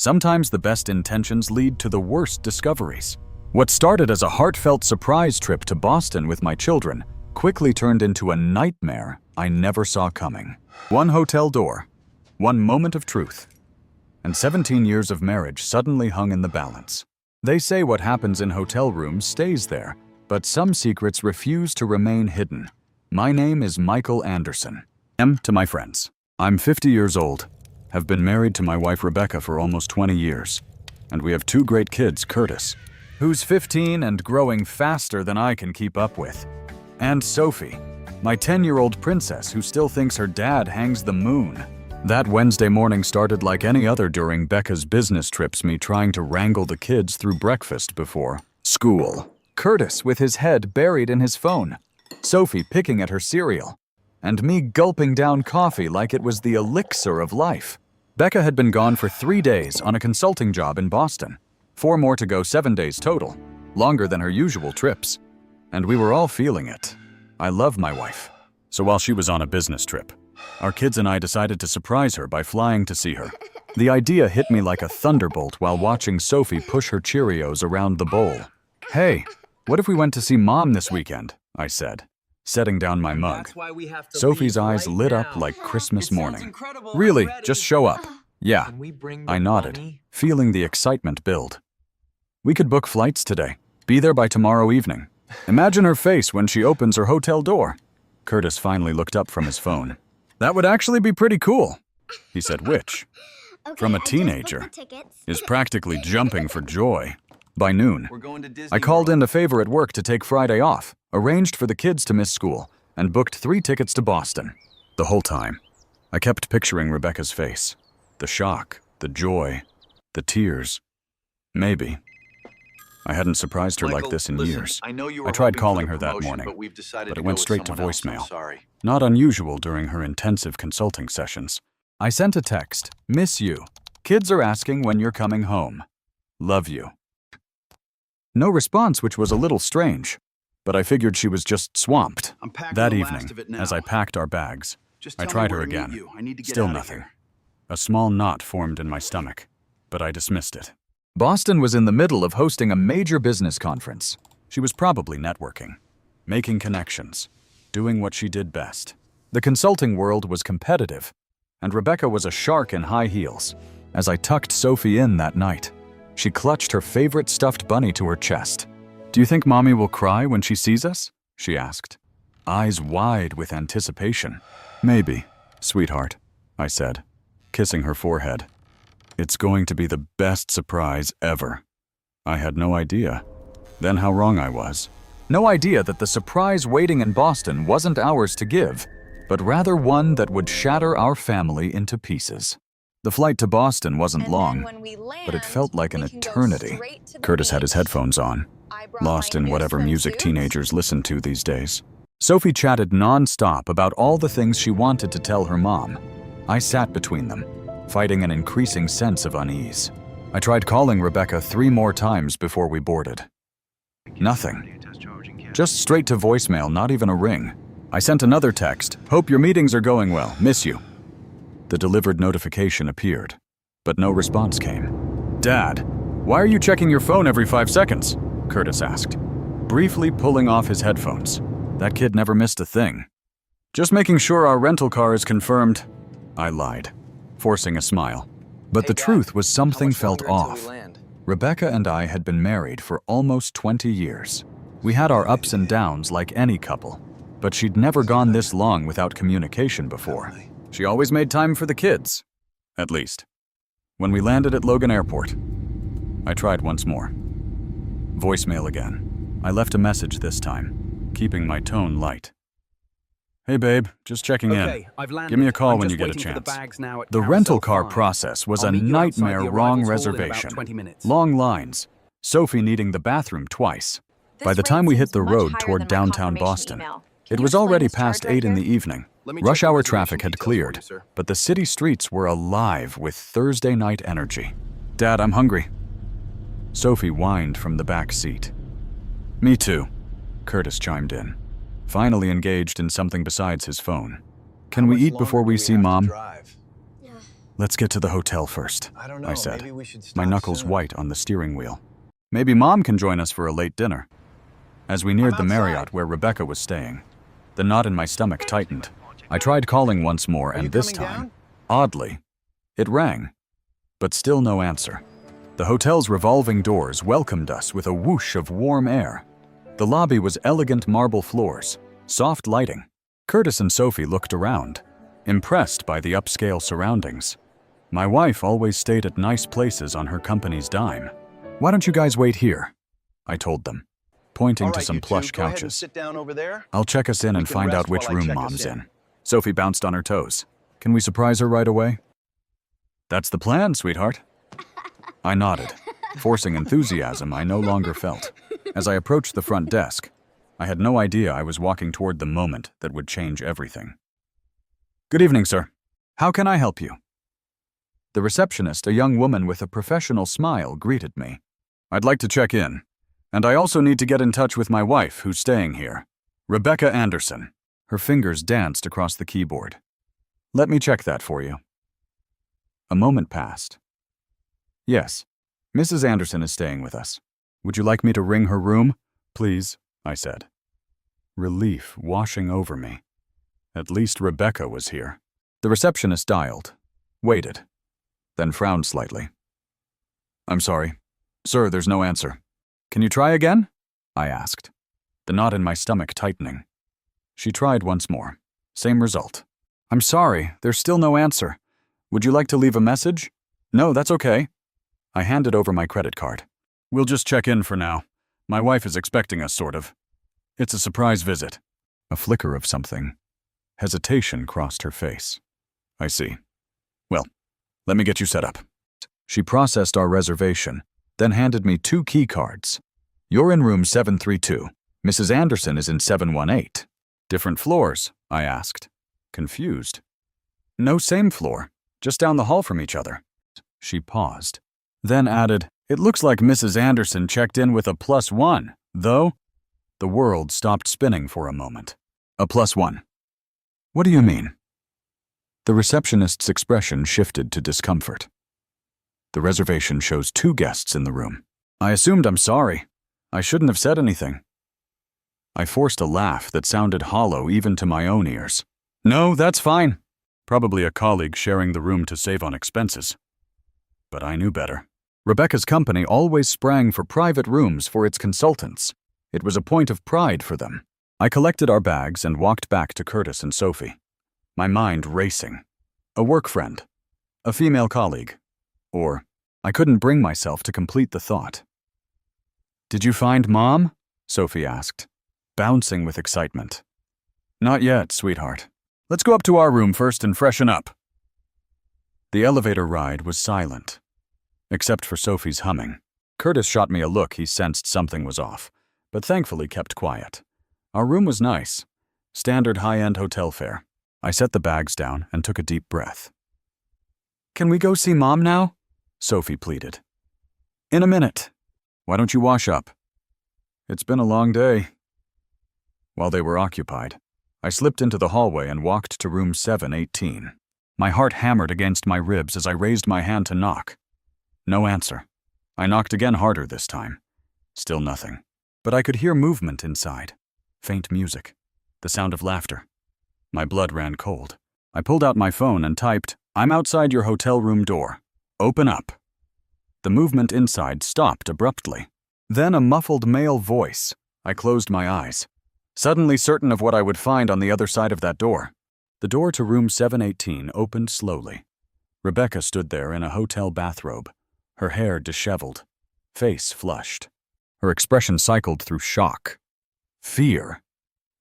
Sometimes the best intentions lead to the worst discoveries. What started as a heartfelt surprise trip to Boston with my children quickly turned into a nightmare I never saw coming. One hotel door, one moment of truth, and 17 years of marriage suddenly hung in the balance. They say what happens in hotel rooms stays there, but some secrets refuse to remain hidden. My name is Michael Anderson. To my friends. I'm 50 years old, have been married to my wife Rebecca for almost 20 years, and we have 2 great kids, Curtis, who's 15 and growing faster than I can keep up with, and Sophie, my 10-year-old princess who still thinks her dad hangs the moon. That Wednesday morning started like any other during Becca's business trips, me trying to wrangle the kids through breakfast before school. Curtis with his head buried in his phone, Sophie picking at her cereal, and me gulping down coffee like it was the elixir of life. Becca had been gone for 3 days on a consulting job in Boston. 4 more to go, 7 days total, longer than her usual trips. And we were all feeling it. I love my wife. So while she was on a business trip, our kids and I decided to surprise her by flying to see her. The idea hit me like a thunderbolt while watching Sophie push her Cheerios around the bowl. "Hey, what if we went to see Mom this weekend?" I said, setting down my mug. Sophie's eyes lit up like Christmas morning. "Really? Just show up." "Yeah." I nodded, feeling the excitement build. "We could book flights today. Be there by tomorrow evening." Imagine her face when she opens her hotel door. Curtis finally looked up from his phone. "That would actually be pretty cool," he said, which, from a teenager, is practically jumping for joy. By noon, I called in a favor at work to take Friday off, arranged for the kids to miss school, and booked 3 tickets to Boston. The whole time, I kept picturing Rebecca's face. The shock, the joy, the tears. Maybe. I hadn't surprised her like this in years. I tried calling her that morning, but it went straight to voicemail. Not unusual during her intensive consulting sessions. I sent a text, "Miss you. Kids are asking when you're coming home. Love you." No response, which was a little strange, but I figured she was just swamped. That evening, as I packed our bags, I tried her again. Still nothing. A small knot formed in my stomach, but I dismissed it. Boston was in the middle of hosting a major business conference. She was probably networking, making connections, doing what she did best. The consulting world was competitive, and Rebecca was a shark in high heels. As I tucked Sophie in that night, she clutched her favorite stuffed bunny to her chest. "Do you think Mommy will cry when she sees us?" she asked, eyes wide with anticipation. "Maybe, sweetheart," I said, kissing her forehead. "It's going to be the best surprise ever." I had no idea then how wrong I was. No idea that the surprise waiting in Boston wasn't ours to give, but rather one that would shatter our family into pieces. The flight to Boston wasn't long, but it felt like an eternity. Curtis had his headphones on, lost in whatever music teenagers listen to these days. Sophie chatted non-stop about all the things she wanted to tell her mom. I sat between them, fighting an increasing sense of unease. I tried calling Rebecca 3 more times before we boarded. Nothing. Just straight to voicemail, not even a ring. I sent another text, "Hope your meetings are going well, miss you." The delivered notification appeared, but no response came. "Dad, why are you checking your phone every 5 seconds?" Curtis asked, briefly pulling off his headphones. That kid never missed a thing. "Just making sure our rental car is confirmed," I lied, forcing a smile. But the truth was something felt off. Rebecca and I had been married for almost 20 years. We had our ups and downs like any couple, but she'd never gone this long without communication before. She always made time for the kids, at least. When we landed at Logan Airport, I tried once more. Voicemail again. I left a message this time, keeping my tone light. "Hey babe, just checking in. Give me a call when you get a chance." The rental car process was a nightmare. Wrong reservation, long lines, Sophie needing the bathroom twice. By the time we hit the road toward downtown Boston, it was already past 8 in the evening. Rush hour traffic had cleared, but the city streets were alive with Thursday night energy. "Dad, I'm hungry." Sophie whined from the back seat. "Me too," Curtis chimed in, finally engaged in something besides his phone. "Can we eat before we see Mom?" Let's get to the hotel first, I don't know. I said, Maybe we should stop my knuckles soon. white on the steering wheel. Maybe Mom can join us for a late dinner. As we neared the Marriott where Rebecca was staying, the knot in my stomach tightened. I tried calling once more, and this time, oddly, it rang, but still no answer. The hotel's revolving doors welcomed us with a whoosh of warm air. The lobby was elegant marble floors, soft lighting. Curtis and Sophie looked around, impressed by the upscale surroundings. My wife always stayed at nice places on her company's dime. Why don't you guys wait here? I told them, pointing to some plush couches. Sit down over there. I'll check us in and find out which room Mom's in. Sophie bounced on her toes. Can we surprise her right away? That's the plan, sweetheart. I nodded, forcing enthusiasm I no longer felt. As I approached the front desk, I had no idea I was walking toward the moment that would change everything. Good evening, sir. How can I help you? The receptionist, a young woman with a professional smile, greeted me. I'd like to check in, and I also need to get in touch with my wife, who's staying here, Rebecca Anderson. Her fingers danced across the keyboard. Let me check that for you. A moment passed. Yes, Mrs. Anderson is staying with us. Would you like me to ring her room? Please, I said. Relief washing over me. At least Rebecca was here. The receptionist dialed, waited, then frowned slightly. I'm sorry. Sir, there's no answer. Can you try again? I asked, the knot in my stomach tightening. She tried once more. Same result. I'm sorry, there's still no answer. Would you like to leave a message? No, that's okay. I handed over my credit card. We'll just check in for now. My wife is expecting us, sort of. It's a surprise visit. A flicker of something. Hesitation crossed her face. I see. Well, let me get you set up. She processed our reservation, then handed me 2 key cards. You're in room 732. Mrs. Anderson is in 718. Different floors? I asked, confused. No, same floor, just down the hall from each other. She paused, then added, It looks like Mrs. Anderson checked in with a +1, though. The world stopped spinning for a moment. A +1. What do you mean? The receptionist's expression shifted to discomfort. The reservation shows 2 guests in the room. I assumed I'm sorry. I shouldn't have said anything. I forced a laugh that sounded hollow even to my own ears. No, that's fine. Probably a colleague sharing the room to save on expenses. But I knew better. Rebecca's company always sprang for private rooms for its consultants. It was a point of pride for them. I collected our bags and walked back to Curtis and Sophie, my mind racing. A work friend, a female colleague, or I couldn't bring myself to complete the thought. Did you find Mom? Sophie asked, bouncing with excitement. Not yet, sweetheart. Let's go up to our room first and freshen up. The elevator ride was silent, except for Sophie's humming. Curtis shot me a look he sensed something was off, but thankfully kept quiet. Our room was nice, standard high-end hotel fare. I set the bags down and took a deep breath. Can we go see Mom now? Sophie pleaded. In a minute. Why don't you wash up? It's been a long day. While they were occupied, I slipped into the hallway and walked to room 718. My heart hammered against my ribs as I raised my hand to knock. No answer. I knocked again harder this time. Still nothing. But I could hear movement inside. Faint music. The sound of laughter. My blood ran cold. I pulled out my phone and typed, I'm outside your hotel room door. Open up. The movement inside stopped abruptly. Then a muffled male voice. I closed my eyes, suddenly certain of what I would find on the other side of that door. The door to room 718 opened slowly. Rebecca stood there in a hotel bathrobe, her hair disheveled, face flushed. Her expression cycled through shock, fear,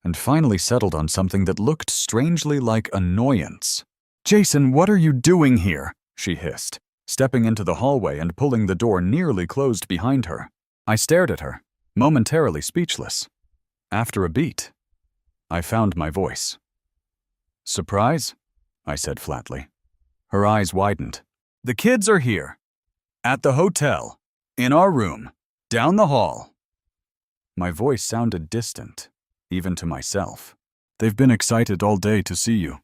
and finally settled on something that looked strangely like annoyance. Jason, what are you doing here? She hissed, stepping into the hallway and pulling the door nearly closed behind her. I stared at her, momentarily speechless. After a beat, I found my voice. Surprise? I said flatly. Her eyes widened. The kids are here. At the hotel. In our room. Down the hall. My voice sounded distant, even to myself. They've been excited all day to see you.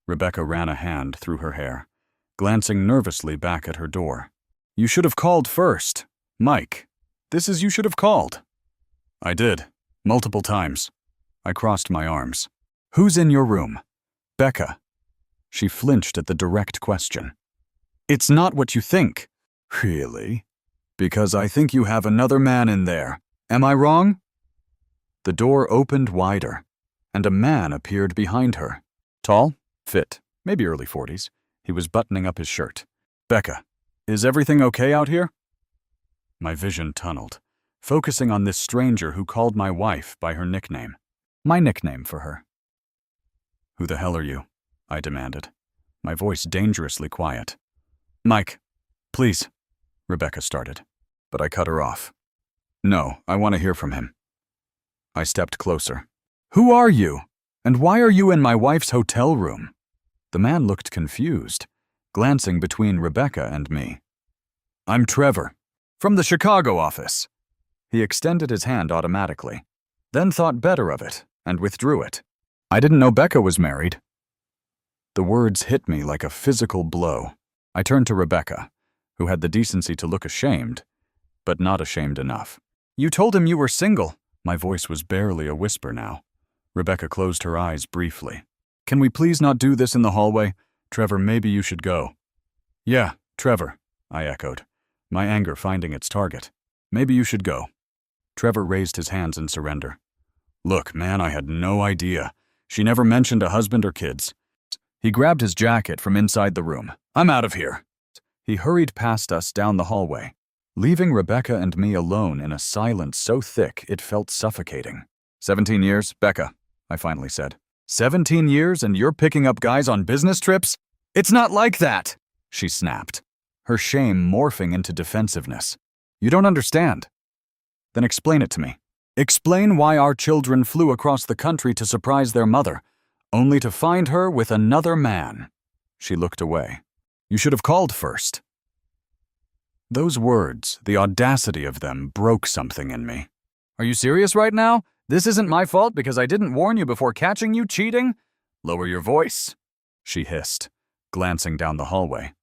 Rebecca ran a hand through her hair, glancing nervously back at her door. You should have called first. Mike, this is you should have called. I did, multiple times. I crossed my arms. Who's in your room? Becca. She flinched at the direct question. It's not what you think. Really? Because I think you have another man in there. Am I wrong? The door opened wider, and a man appeared behind her. Tall, fit, maybe early 40s. He was buttoning up his shirt. Becca, is everything okay out here? My vision tunneled, focusing on this stranger who called my wife by her nickname. My nickname for her. Who the hell are you? I demanded, my voice dangerously quiet. Mike, please, Rebecca started, but I cut her off. No, I want to hear from him. I stepped closer. Who are you? And why are you in my wife's hotel room? The man looked confused, glancing between Rebecca and me. I'm Trevor, from the Chicago office. He extended his hand automatically, then thought better of it and withdrew it. I didn't know Becca was married. The words hit me like a physical blow. I turned to Rebecca, who had the decency to look ashamed, but not ashamed enough. You told him you were single. My voice was barely a whisper now. Rebecca closed her eyes briefly. Can we please not do this in the hallway? Trevor, maybe you should go. Yeah, Trevor, I echoed, my anger finding its target. Maybe you should go. Trevor raised his hands in surrender. Look, man, I had no idea. She never mentioned a husband or kids. He grabbed his jacket from inside the room. I'm out of here. He hurried past us down the hallway, leaving Rebecca and me alone in a silence so thick it felt suffocating. 17 years, Becca, I finally said. 17 years and you're picking up guys on business trips? It's not like that, she snapped, her shame morphing into defensiveness. You don't understand. Then explain it to me. Explain why our children flew across the country to surprise their mother, only to find her with another man. She looked away. You should have called first. Those words, the audacity of them, broke something in me. Are you serious right now? This isn't my fault because I didn't warn you before catching you cheating? Lower your voice, she hissed, glancing down the hallway.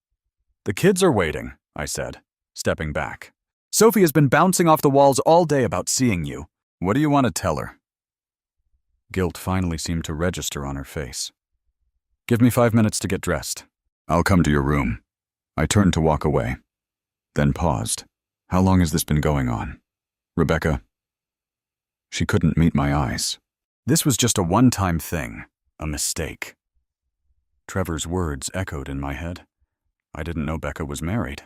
The kids are waiting, I said, stepping back. Sophie has been bouncing off the walls all day about seeing you. What do you want to tell her? Guilt finally seemed to register on her face. Give me 5 minutes to get dressed. I'll come to your room. I turned to walk away, then paused. How long has this been going on? Rebecca? She couldn't meet my eyes. This was just a one-time thing, a mistake. Trevor's words echoed in my head. I didn't know Becca was married.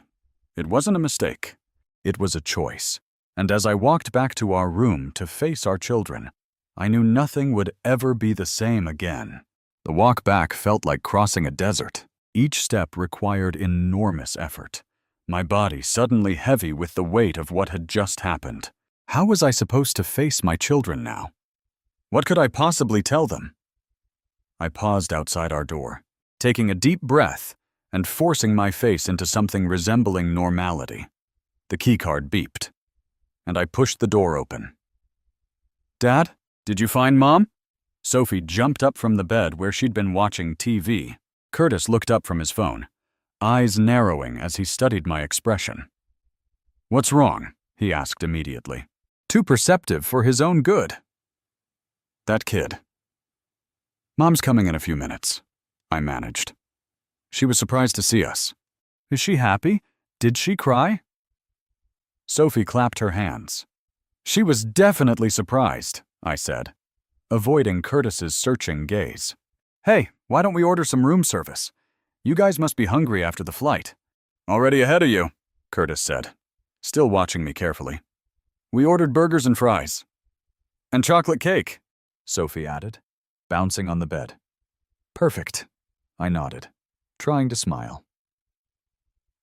It wasn't a mistake. It was a choice. And as I walked back to our room to face our children, I knew nothing would ever be the same again. The walk back felt like crossing a desert. Each step required enormous effort, my body suddenly heavy with the weight of what had just happened. How was I supposed to face my children now? What could I possibly tell them? I paused outside our door, taking a deep breath and forcing my face into something resembling normality. The keycard beeped, and I pushed the door open. Dad, did you find Mom? Sophie jumped up from the bed where she'd been watching TV. Curtis looked up from his phone, eyes narrowing as he studied my expression. What's wrong? He asked immediately. Too perceptive for his own good. That kid. Mom's coming in a few minutes, I managed. She was surprised to see us. Is she happy? Did she cry? Sophie clapped her hands. She was definitely surprised, I said, avoiding Curtis's searching gaze. Hey, why don't we order some room service? You guys must be hungry after the flight. Already ahead of you, Curtis said, still watching me carefully. We ordered burgers and fries. And chocolate cake, Sophie added, bouncing on the bed. Perfect, I nodded, trying to smile.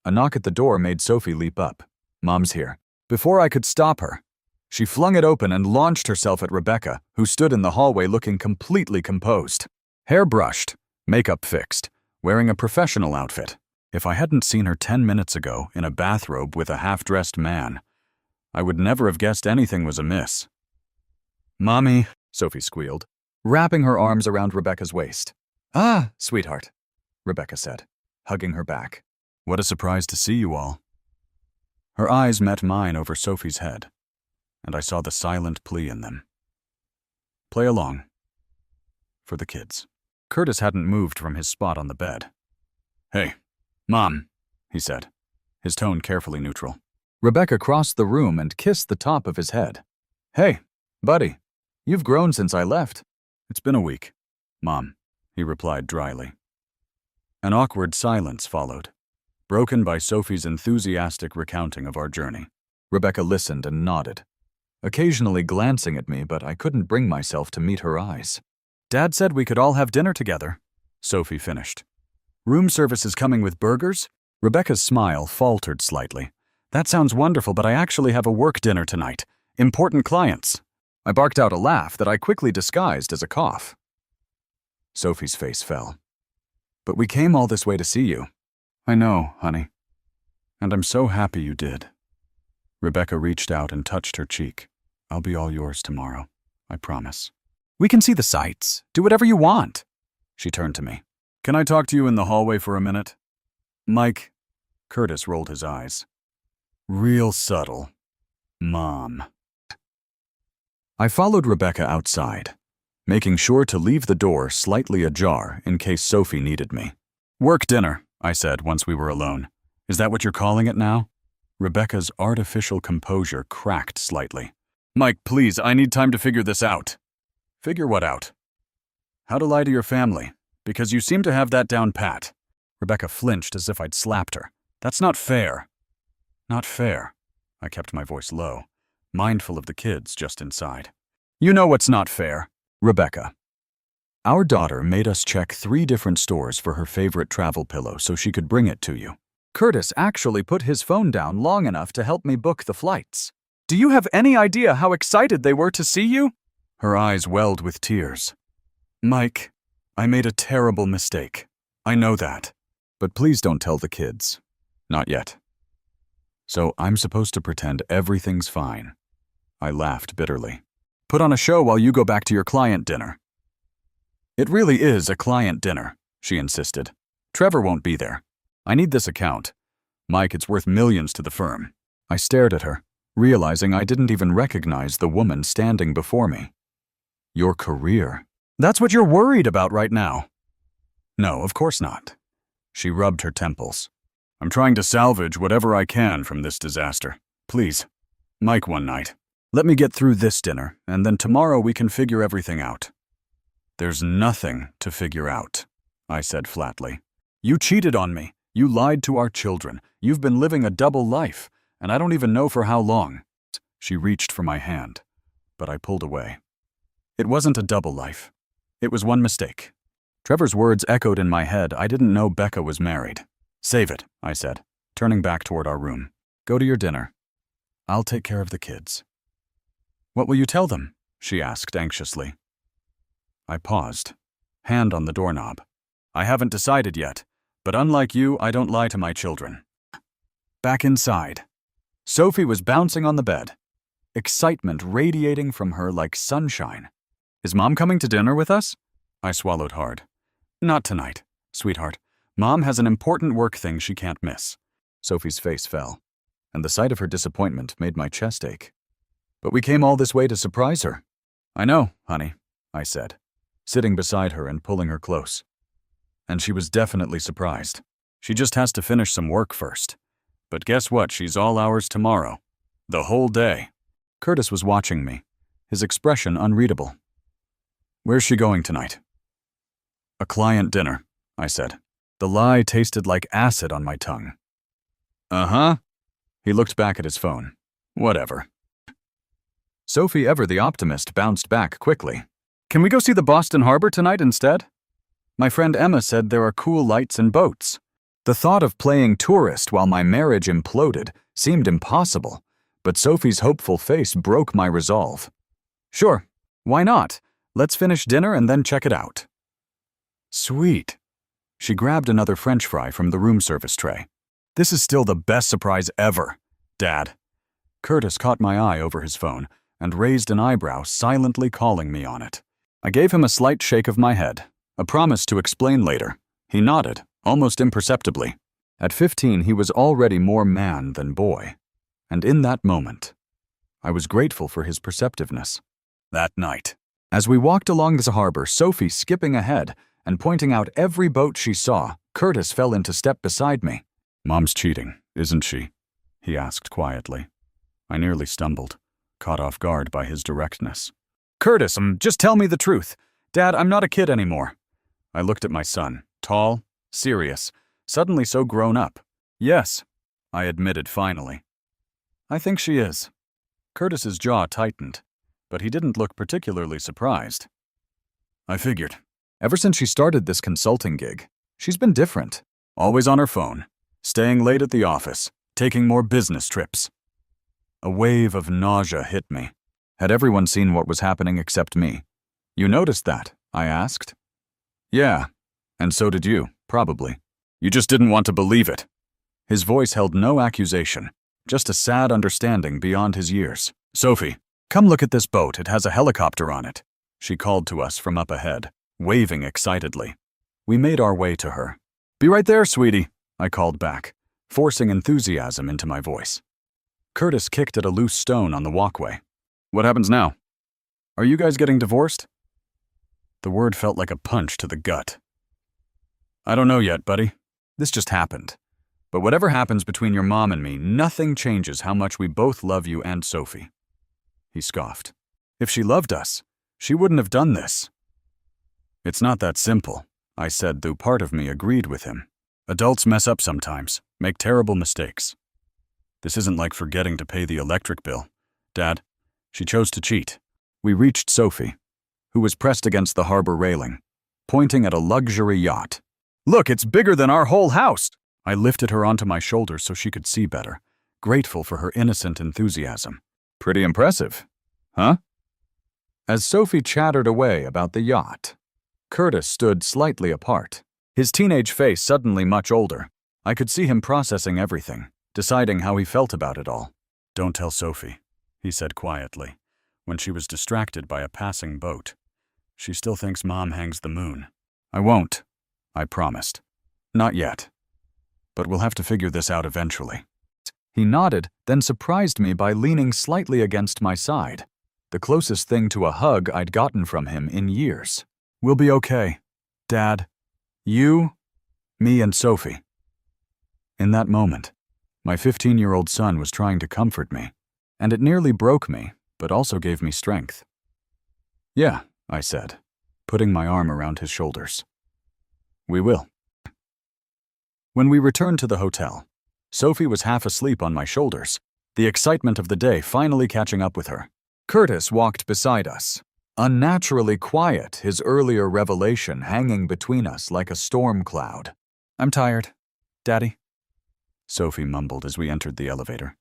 A knock at the door made Sophie leap up. Mom's here. Before I could stop her, she flung it open and launched herself at Rebecca, who stood in the hallway looking completely composed. Hair brushed, makeup fixed, wearing a professional outfit. If I hadn't seen her 10 minutes ago in a bathrobe with a half-dressed man, I would never have guessed anything was amiss. Mommy, Sophie squealed, wrapping her arms around Rebecca's waist. Ah, sweetheart, Rebecca said, hugging her back. What a surprise to see you all. Her eyes met mine over Sophie's head, and I saw the silent plea in them. Play along. For the kids. Curtis hadn't moved from his spot on the bed. Hey, Mom, he said, his tone carefully neutral. Rebecca crossed the room and kissed the top of his head. Hey, buddy, you've grown since I left. It's been a week, Mom, he replied dryly. An awkward silence followed, broken by Sophie's enthusiastic recounting of our journey. Rebecca listened and nodded, occasionally glancing at me, but I couldn't bring myself to meet her eyes. Dad said we could all have dinner together, Sophie finished. Room service is coming with burgers? Rebecca's smile faltered slightly. That sounds wonderful, but I actually have a work dinner tonight. Important clients. I barked out a laugh that I quickly disguised as a cough. Sophie's face fell. But we came all this way to see you. I know, honey. And I'm so happy you did. Rebecca reached out and touched her cheek. I'll be all yours tomorrow, I promise. We can see the sights. Do whatever you want. She turned to me. Can I talk to you in the hallway for a minute? Mike. Curtis rolled his eyes. Real subtle. Mom. I followed Rebecca outside, making sure to leave the door slightly ajar in case Sophie needed me. Work dinner, I said once we were alone. Is that what you're calling it now? Rebecca's artificial composure cracked slightly. Mike, please, I need time to figure this out. Figure what out? How to lie to your family, because you seem to have that down pat. Rebecca flinched as if I'd slapped her. That's not fair. Not fair. I kept my voice low, mindful of the kids just inside. You know what's not fair, Rebecca. Our daughter made us check 3 different stores for her favorite travel pillow so she could bring it to you. Curtis actually put his phone down long enough to help me book the flights. Do you have any idea how excited they were to see you? Her eyes welled with tears. Mike, I made a terrible mistake. I know that. But please don't tell the kids. Not yet. So I'm supposed to pretend everything's fine. I laughed bitterly. Put on a show while you go back to your client dinner. It really is a client dinner, she insisted. Trevor won't be there. I need this account. Mike, it's worth millions to the firm. I stared at her, realizing I didn't even recognize the woman standing before me. Your career. That's what you're worried about right now. No, of course not. She rubbed her temples. I'm trying to salvage whatever I can from this disaster. Please, Mike one night. Let me get through this dinner, and then tomorrow we can figure everything out. There's nothing to figure out, I said flatly. You cheated on me. You lied to our children. You've been living a double life, and I don't even know for how long. She reached for my hand, but I pulled away. It wasn't a double life. It was one mistake. Trevor's words echoed in my head. I didn't know Becca was married. Save it, I said, turning back toward our room. Go to your dinner. I'll take care of the kids. What will you tell them? She asked anxiously. I paused, hand on the doorknob. I haven't decided yet, but unlike you, I don't lie to my children. Back inside. Sophie was bouncing on the bed, excitement radiating from her like sunshine. Is Mom coming to dinner with us? I swallowed hard. Not tonight, sweetheart. Mom has an important work thing she can't miss. Sophie's face fell, and the sight of her disappointment made my chest ache. But we came all this way to surprise her. I know, honey, I said, sitting beside her and pulling her close. And she was definitely surprised. She just has to finish some work first. But guess what? She's all ours tomorrow. The whole day. Curtis was watching me, his expression unreadable. Where's she going tonight? A client dinner, I said. The lie tasted like acid on my tongue. Uh-huh. He looked back at his phone. Whatever. Sophie, ever the optimist, bounced back quickly. Can we go see the Boston Harbor tonight instead? My friend Emma said there are cool lights and boats. The thought of playing tourist while my marriage imploded seemed impossible, but Sophie's hopeful face broke my resolve. Sure, why not? Let's finish dinner and then check it out. Sweet. She grabbed another French fry from the room service tray. This is still the best surprise ever, Dad. Curtis caught my eye over his phone and raised an eyebrow, silently calling me on it. I gave him a slight shake of my head, a promise to explain later. He nodded, almost imperceptibly. At 15, he was already more man than boy. And in that moment, I was grateful for his perceptiveness. That night, as we walked along the harbor, Sophie skipping ahead and pointing out every boat she saw, Curtis fell into step beside me. "Mom's cheating, isn't she?" he asked quietly. I nearly stumbled, caught off guard by his directness. "Curtis, just tell me the truth. Dad, I'm not a kid anymore." I looked at my son, tall, serious, suddenly so grown up. "Yes," I admitted finally. "I think she is." Curtis's jaw tightened, but he didn't look particularly surprised. "I figured. Ever since she started this consulting gig, she's been different. Always on her phone, staying late at the office, taking more business trips." A wave of nausea hit me. Had everyone seen what was happening except me? "You noticed that?" I asked. "Yeah, and so did you, probably. You just didn't want to believe it." His voice held no accusation, just a sad understanding beyond his years. "Sophie, come look at this boat. It has a helicopter on it," she called to us from up ahead, waving excitedly. We made our way to her. "Be right there, sweetie," I called back, forcing enthusiasm into my voice. Curtis kicked at a loose stone on the walkway. "What happens now? Are you guys getting divorced?" The word felt like a punch to the gut. "I don't know yet, buddy. This just happened. But whatever happens between your mom and me, nothing changes how much we both love you and Sophie." He scoffed. "If she loved us, she wouldn't have done this." "It's not that simple," I said, though part of me agreed with him. "Adults mess up sometimes, make terrible mistakes. This isn't like forgetting to pay the electric bill. Dad, she chose to cheat." We reached Sophie, who was pressed against the harbor railing, pointing at a luxury yacht. "Look, it's bigger than our whole house!" I lifted her onto my shoulders so she could see better, grateful for her innocent enthusiasm. "Pretty impressive, huh?" As Sophie chattered away about the yacht, Curtis stood slightly apart, his teenage face suddenly much older. I could see him processing everything, deciding how he felt about it all. "Don't tell Sophie," he said quietly, when she was distracted by a passing boat. "She still thinks Mom hangs the moon." "I won't," I promised. "Not yet. But we'll have to figure this out eventually." He nodded, then surprised me by leaning slightly against my side, the closest thing to a hug I'd gotten from him in years. "We'll be okay, Dad. You, me, and Sophie." In that moment, my 15-year-old son was trying to comfort me, and it nearly broke me, but also gave me strength. "Yeah," I said, putting my arm around his shoulders. "We will." When we returned to the hotel, Sophie was half asleep on my shoulders, the excitement of the day finally catching up with her. Curtis walked beside us, unnaturally quiet, his earlier revelation hanging between us like a storm cloud. "I'm tired, Daddy," Sophie mumbled as we entered the elevator.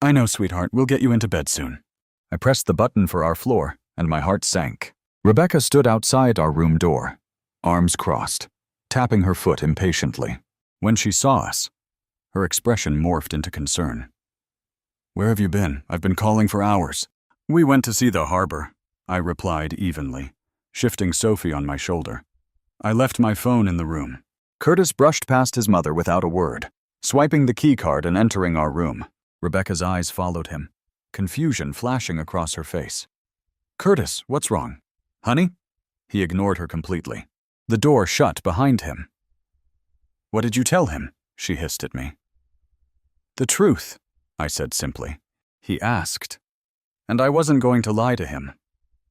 "I know, sweetheart, we'll get you into bed soon." I pressed the button for our floor, and my heart sank. Rebecca stood outside our room door, arms crossed, tapping her foot impatiently. When she saw us, her expression morphed into concern. "Where have you been? I've been calling for hours." "We went to see the harbor," I replied evenly, shifting Sophie on my shoulder. "I left my phone in the room." Curtis brushed past his mother without a word, swiping the key card and entering our room. Rebecca's eyes followed him, confusion flashing across her face. "Curtis, what's wrong? Honey?" He ignored her completely. The door shut behind him. "What did you tell him?" she hissed at me. "The truth," I said simply. He asked, and I wasn't going to lie to him.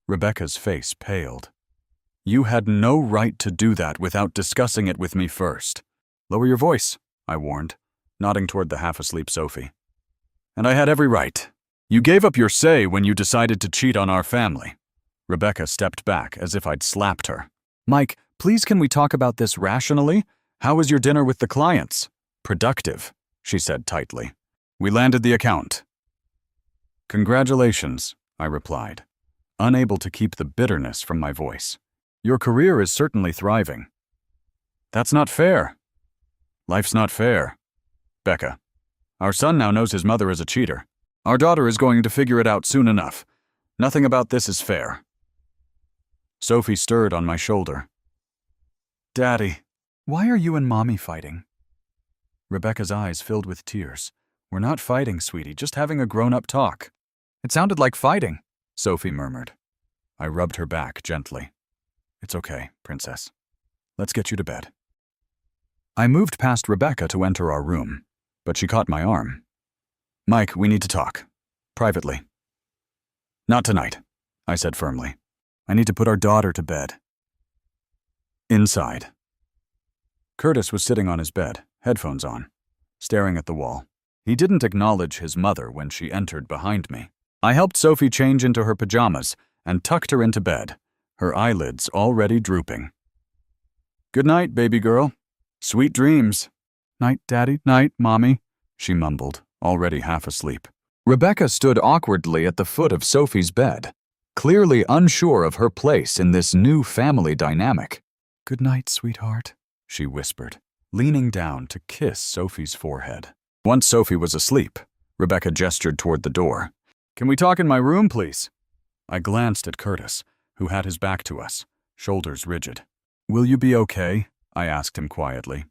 Rebecca's face paled. "You had no right to do that without discussing it with me first." "Lower your voice," I warned, nodding toward the half-asleep Sophie. "And I had every right. You gave up your say when you decided to cheat on our family." Rebecca stepped back as if I'd slapped her. "Mike, please can we talk about this rationally? How was your dinner with the clients?" "Productive," she said tightly. "We landed the account." "Congratulations," I replied, unable to keep the bitterness from my voice. "Your career is certainly thriving." "That's not fair." "Life's not fair. Becca, our son now knows his mother is a cheater. Our daughter is going to figure it out soon enough. Nothing about this is fair." Sophie stirred on my shoulder. "Daddy, Why are you and Mommy fighting? Rebecca's eyes filled with tears. We're not fighting, sweetie, just having a grown-up talk. It sounded like fighting, Sophie murmured. I rubbed her back gently. It's okay, princess. Let's get you to bed. I moved past Rebecca to enter our room, but she caught my arm. Mike, we need to talk. Privately. Not tonight, I said firmly. I need to put our daughter to bed. Inside. Curtis was sitting on his bed, headphones on, staring at the wall. He didn't acknowledge his mother when she entered behind me. I helped Sophie change into her pajamas and tucked her into bed, her eyelids already drooping. Good night, baby girl. Sweet dreams. Night, Daddy. Night, Mommy, she mumbled, already half asleep. Rebecca stood awkwardly at the foot of Sophie's bed, clearly unsure of her place in this new family dynamic. Good night, sweetheart, she whispered, leaning down to kiss Sophie's forehead. Once Sophie was asleep, Rebecca gestured toward the door. Can we talk in my room, please? I glanced at Curtis, who had his back to us, shoulders rigid. Will you be okay? I asked him quietly.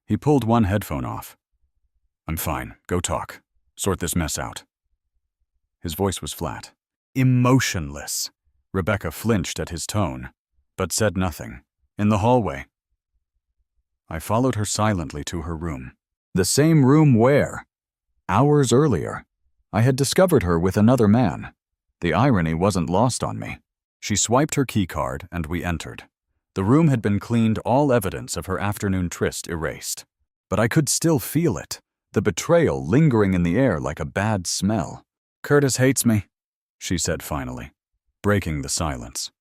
He pulled one headphone off. I'm fine. Go talk. Sort this mess out. His voice was flat. Emotionless. Rebecca flinched at his tone, but said nothing. In the hallway. I followed her silently to her room. The same room where, hours earlier, I had discovered her with another man. The irony wasn't lost on me. She swiped her keycard and we entered. The room had been cleaned, all evidence of her afternoon tryst erased. But I could still feel it, the betrayal lingering in the air like a bad smell. Curtis hates me, she said finally, breaking the silence.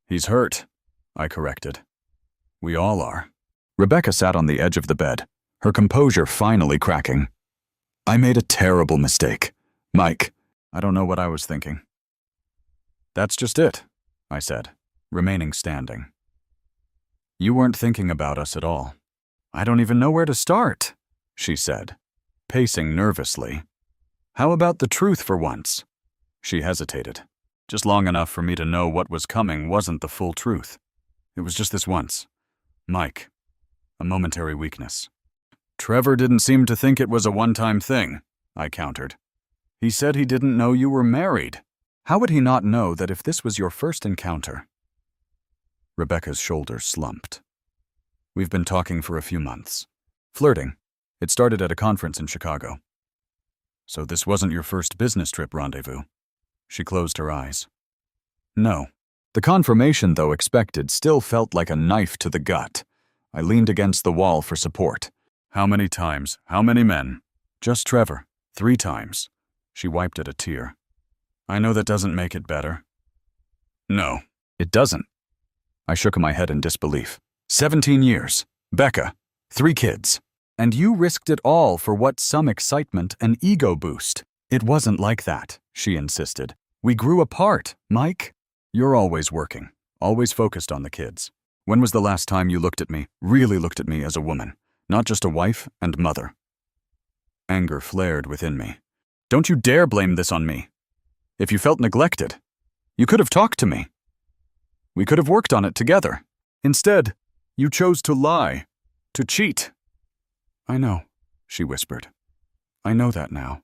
He's hurt, I corrected. We all are. Rebecca sat on the edge of the bed, her composure finally cracking. I made a terrible mistake. Mike, I don't know what I was thinking. That's just it, I said, remaining standing. You weren't thinking about us at all. I don't even know where to start, she said, pacing nervously. How about the truth for once? She hesitated, just long enough for me to know what was coming wasn't the full truth. It was just this once. Mike, a momentary weakness. Trevor didn't seem to think it was a one-time thing, I countered. He said he didn't know you were married. How would he not know that if this was your first encounter? Rebecca's shoulders slumped. We've been talking for a few months. Flirting. It started at a conference in Chicago. So this wasn't your first business trip rendezvous? She closed her eyes. No. The confirmation, though expected, still felt like a knife to the gut. I leaned against the wall for support. How many times? How many men? Just Trevor. 3 times. She wiped at a tear. I know that doesn't make it better. No, it doesn't. I shook my head in disbelief. 17 years. Becca. 3 kids. And you risked it all for what, some excitement, an ego boost. It wasn't like that, she insisted. We grew apart, Mike. You're always working, always focused on the kids. When was the last time you looked at me, really looked at me as a woman, not just a wife and mother? Anger flared within me. Don't you dare blame this on me. If you felt neglected, you could have talked to me. We could have worked on it together. Instead, you chose to lie, to cheat. I know, she whispered. I know that now.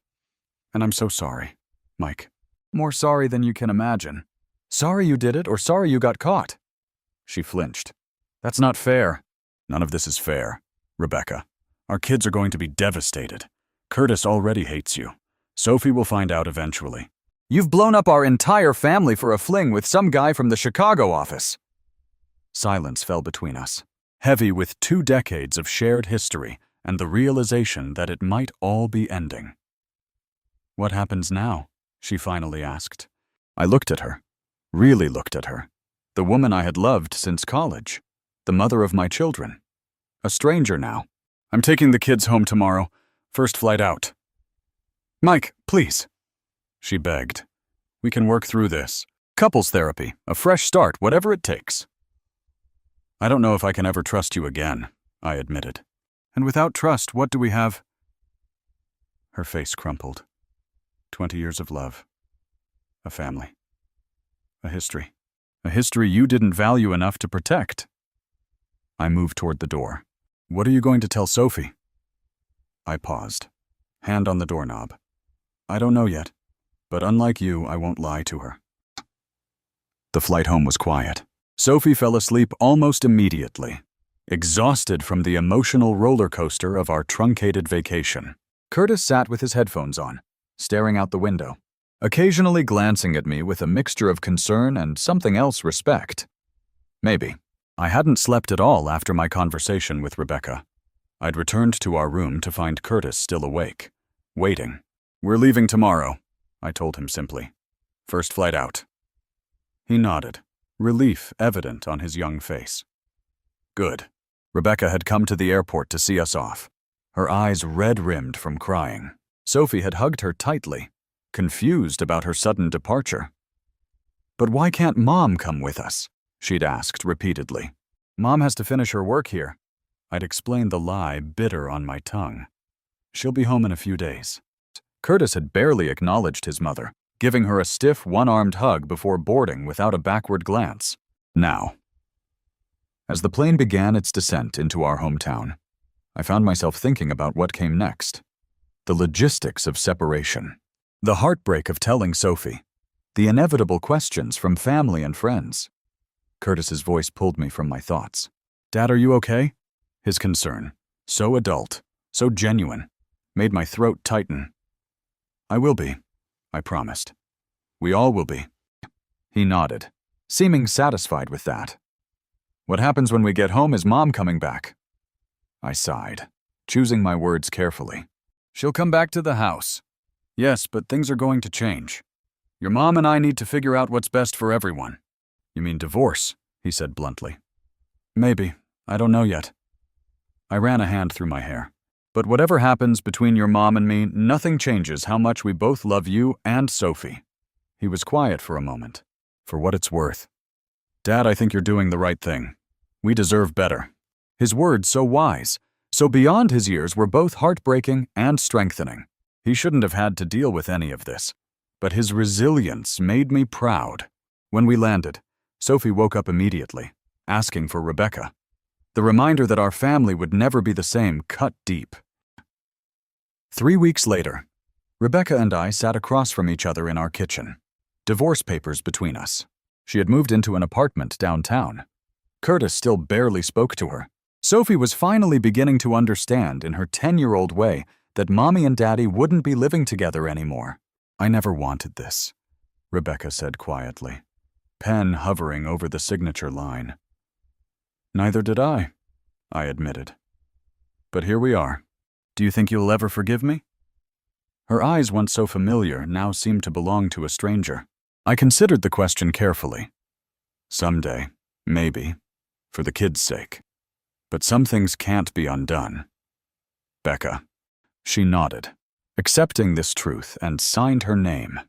And I'm so sorry, Mike. More sorry than you can imagine. Sorry you did it or sorry you got caught. She flinched. That's not fair. None of this is fair, Rebecca. Our kids are going to be devastated. Curtis already hates you. Sophie will find out eventually. You've blown up our entire family for a fling with some guy from the Chicago office. Silence fell between us, heavy with 2 decades of shared history and the realization that it might all be ending. What happens now? She finally asked. I looked at her, really looked at her. The woman I had loved since college, the mother of my children. A stranger now. I'm taking the kids home tomorrow, first flight out. Mike, please, she begged. We can work through this. Couples therapy, a fresh start, whatever it takes. I don't know if I can ever trust you again, I admitted. And without trust, what do we have? Her face crumpled. 20 years of love. A family. A history. A history you didn't value enough to protect. I moved toward the door. What are you going to tell Sophie? I paused, hand on the doorknob. I don't know yet, but unlike you, I won't lie to her. The flight home was quiet. Sophie fell asleep almost immediately, exhausted from the emotional roller coaster of our truncated vacation. Curtis sat with his headphones on, staring out the window, occasionally glancing at me with a mixture of concern and something else respect. Maybe. I hadn't slept at all after my conversation with Rebecca. I'd returned to our room to find Curtis still awake, waiting. We're leaving tomorrow, I told him simply. First flight out. He nodded, relief evident on his young face. Good. Rebecca had come to the airport to see us off, her eyes red-rimmed from crying. Sophie had hugged her tightly, confused about her sudden departure. But why can't Mom come with us? She'd asked repeatedly. Mom has to finish her work here. I'd explained the lie bitter on my tongue. She'll be home in a few days. Curtis had barely acknowledged his mother, giving her a stiff, one-armed hug before boarding without a backward glance. Now, as the plane began its descent into our hometown, I found myself thinking about what came next. The logistics of separation. The heartbreak of telling Sophie. The inevitable questions from family and friends. Curtis's voice pulled me from my thoughts. Dad, are you okay? His concern, so adult, so genuine, made my throat tighten. I will be, I promised. We all will be. He nodded, seeming satisfied with that. What happens when we get home is Mom coming back? I sighed, choosing my words carefully. She'll come back to the house. Yes, but things are going to change. Your mom and I need to figure out what's best for everyone. You mean divorce? He said bluntly. Maybe. I don't know yet. I ran a hand through my hair. But whatever happens between your mom and me, nothing changes how much we both love you and Sophie. He was quiet for a moment. For what it's worth. Dad, I think you're doing the right thing. We deserve better. His words so wise, so beyond his years, were both heartbreaking and strengthening. He shouldn't have had to deal with any of this. But his resilience made me proud. When we landed, Sophie woke up immediately, asking for Rebecca. The reminder that our family would never be the same cut deep. 3 weeks later, Rebecca and I sat across from each other in our kitchen. Divorce papers between us. She had moved into an apartment downtown. Curtis still barely spoke to her. Sophie was finally beginning to understand in her 10-year-old way that Mommy and Daddy wouldn't be living together anymore. I never wanted this, Rebecca said quietly, pen hovering over the signature line. Neither did I admitted. But here we are. Do you think you'll ever forgive me? Her eyes, once so familiar, now seemed to belong to a stranger. I considered the question carefully. Someday, maybe, for the kids' sake. But some things can't be undone. Becca. She nodded, accepting this truth, and signed her name.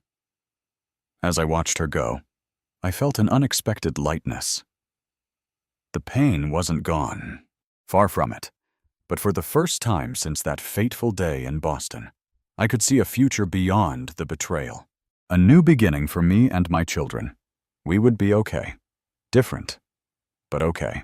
As I watched her go, I felt an unexpected lightness. The pain wasn't gone, far from it, but for the first time since that fateful day in Boston, I could see a future beyond the betrayal. A new beginning for me and my children. We would be okay. Different, but okay.